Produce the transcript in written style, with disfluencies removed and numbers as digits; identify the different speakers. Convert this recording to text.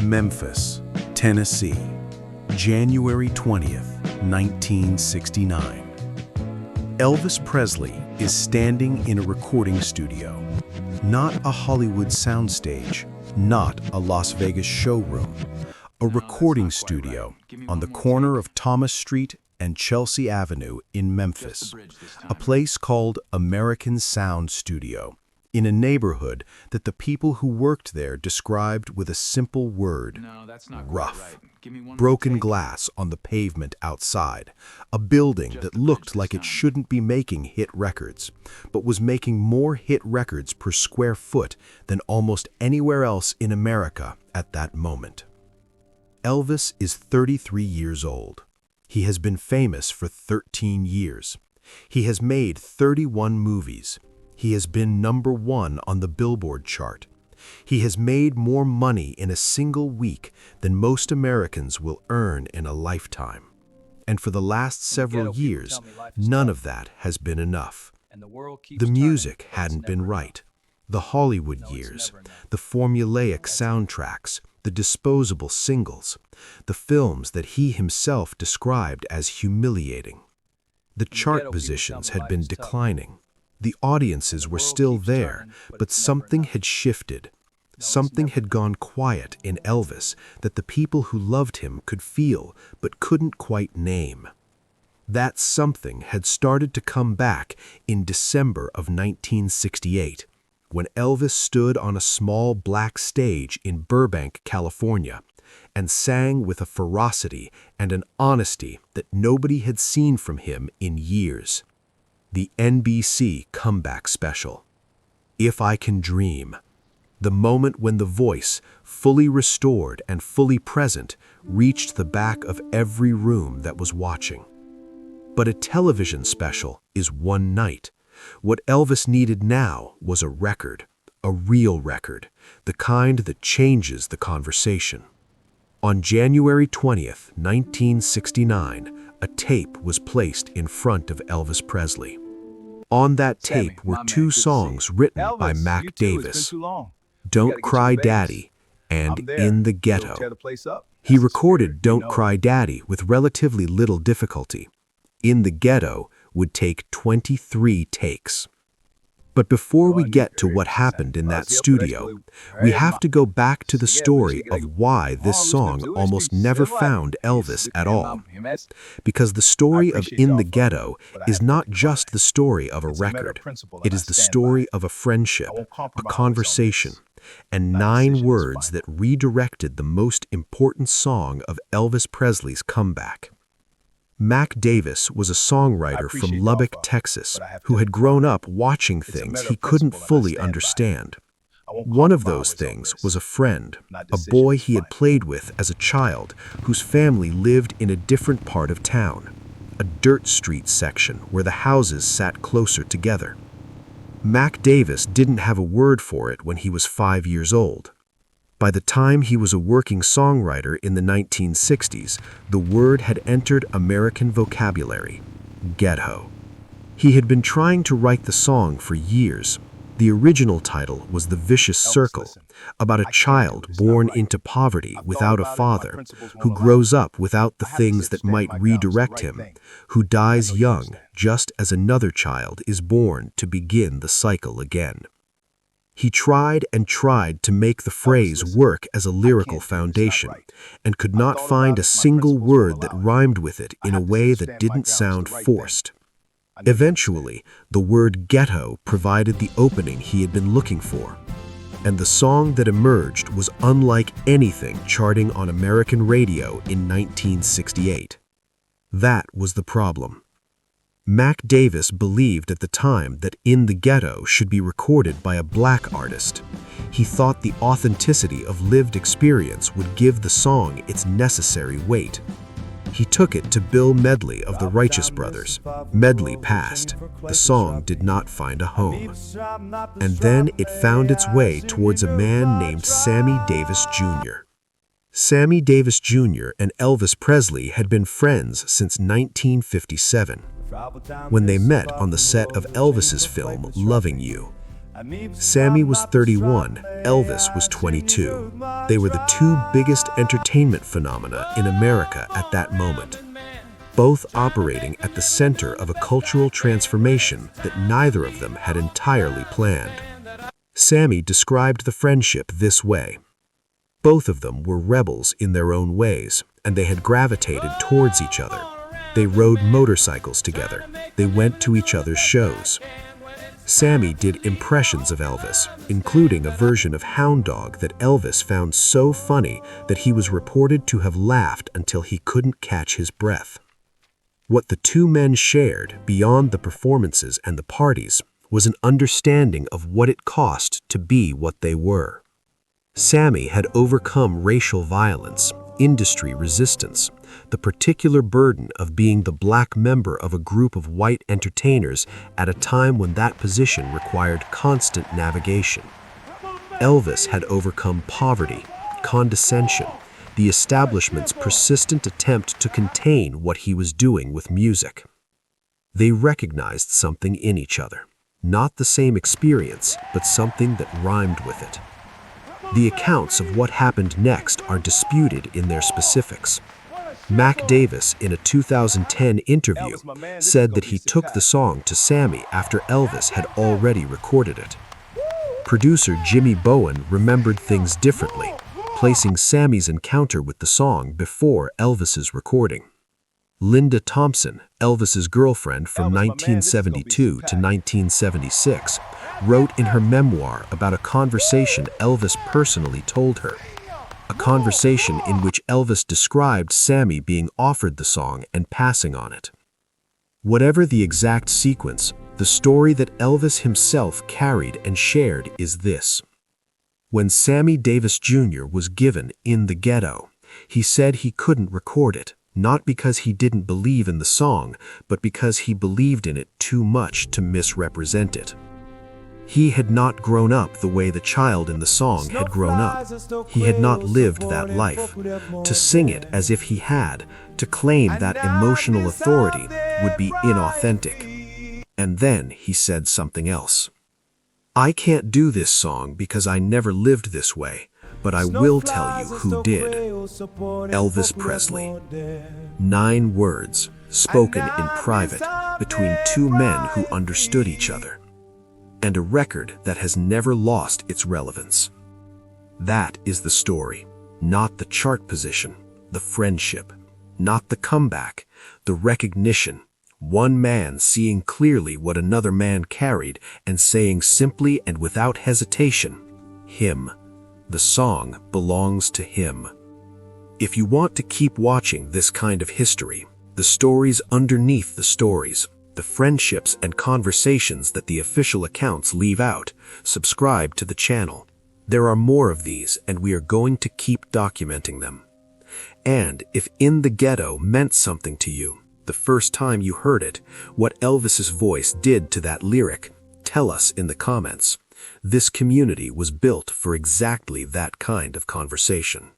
Speaker 1: Memphis, Tennessee, January 20th, 1969. Elvis Presley is standing in a recording studio, not a Hollywood soundstage, not a Las Vegas showroom, a recording studio on the corner of Thomas Street and Chelsea Avenue in Memphis, a place called American Sound Studio, in a neighborhood that the people who worked there described with a simple word: rough. Broken glass on the pavement outside, a building that looked like it shouldn't be making hit records, but was making more hit records per square foot than almost anywhere else in America at that moment. Elvis is 33 years old. He has been famous for 13 years. He has made 31 movies. He has been #1 on the Billboard chart. He has made more money in a single week than most Americans will earn in a lifetime. And for the last several years, none of that has been enough. The music hadn't been right. The Hollywood years, the formulaic soundtracks, the disposable singles, the films that he himself described as humiliating. The chart positions had been declining. The audiences were still there, but something had shifted. Something had gone quiet in Elvis that the people who loved him could feel but couldn't quite name. That something had started to come back in December of 1968, when Elvis stood on a small black stage in Burbank, California, and sang with a ferocity and an honesty that nobody had seen from him in years. The NBC comeback special, If I Can Dream, the moment when the voice, fully restored and fully present, reached the back of every room that was watching. But a television special is one night. What Elvis needed now was a record, a real record, the kind that changes the conversation. On January 20th, 1969, a tape was placed in front of Elvis Presley. On that tape were two songs written by Mac Davis, Don't Cry Daddy and In the Ghetto. He recorded Don't Cry Daddy with relatively little difficulty. In the Ghetto would take 23 takes. But before we get to what happened in that studio, we have to go back to the story of why this song almost never found Elvis at all. Because the story of In the Ghetto is not just the story of a record. It is the story of a friendship, a conversation, and 9 words that redirected the most important song of Elvis Presley's comeback. Mac Davis was a songwriter from Lubbock, Texas, who had grown up watching things he couldn't fully understand. One of those things was a friend, a boy he had played with as a child, whose family lived in a different part of town, a dirt street section where the houses sat closer together. Mac Davis didn't have a word for it when he was 5 years old. By the time he was a working songwriter in the 1960s, the word had entered American vocabulary: ghetto. He had been trying to write the song for years. The original title was The Vicious Circle, about a child born into poverty without a father, who grows up without the things that might redirect him, who dies young just as another child is born to begin the cycle again. He tried and tried to make the phrase work as a lyrical foundation, and could not find a single word that rhymed with it in a way that didn't sound forced. Eventually, the word ghetto provided the opening he had been looking for, and the song that emerged was unlike anything charting on American radio in 1968. That was the problem. Mac Davis believed at the time that In the Ghetto should be recorded by a black artist. He thought the authenticity of lived experience would give the song its necessary weight. He took it to Bill Medley of the Righteous Brothers. Medley passed. The song did not find a home. And then it found its way towards a man named Sammy Davis Jr. Sammy Davis Jr. and Elvis Presley had been friends since 1957. When they met on the set of Elvis's film Loving You.
Speaker 2: Sammy was 31, Elvis was 22. They were the two biggest entertainment phenomena in America at that moment, both operating at the center of a cultural transformation that neither of them had entirely planned. Sammy described the friendship this way. Both of them were rebels in their own ways, and they had gravitated towards each other. They rode motorcycles together. They went to each other's shows. Sammy did impressions of Elvis, including a version of Hound Dog that Elvis found so funny that he was reported to have laughed until he couldn't catch his breath. What the two men shared, beyond the performances and the parties, was an understanding of what it cost to be what they were. Sammy had overcome racial violence, industry resistance, the particular burden of being the black member of a group of white entertainers at a time when that position required constant navigation. Elvis had overcome poverty, condescension, the establishment's persistent attempt to contain what he was doing with music. They recognized something in each other, not the same experience, but something that rhymed with it. The accounts of what happened next are disputed in their specifics. Mac Davis, in a 2010 interview, said that he took the song to Sammy after Elvis had already recorded it. Producer Jimmy Bowen remembered things differently, placing Sammy's encounter with the song before Elvis's recording. Linda Thompson, Elvis's girlfriend from 1972 to 1976, wrote in her memoir about a conversation Elvis personally told her. A conversation in which Elvis described Sammy being offered the song and passing on it. Whatever the exact sequence, the story that Elvis himself carried and shared is this. When Sammy Davis Jr. was given In the Ghetto, he said he couldn't record it, not because he didn't believe in the song, but because he believed in it too much to misrepresent it. He had not grown up the way the child in the song had grown up. He had not lived that life. To sing it as if he had, to claim that emotional authority, would be inauthentic. And then he said something else. I can't do this song because I never lived this way, but I will tell you who did. Elvis Presley. 9 words, spoken in private, between two men who understood each other. And a record that has never lost its relevance. That is the story, not the chart position, the friendship, not the comeback, the recognition. One man seeing clearly what another man carried and saying simply and without hesitation, him. The song belongs to him. If you want to keep watching this kind of history, the stories underneath the stories, the friendships and conversations that the official accounts leave out, subscribe to the channel. There are more of these, and we are going to keep documenting them. And if In the Ghetto meant something to you, the first time you heard it, what Elvis's voice did to that lyric, tell us in the comments. This community was built for exactly that kind of conversation.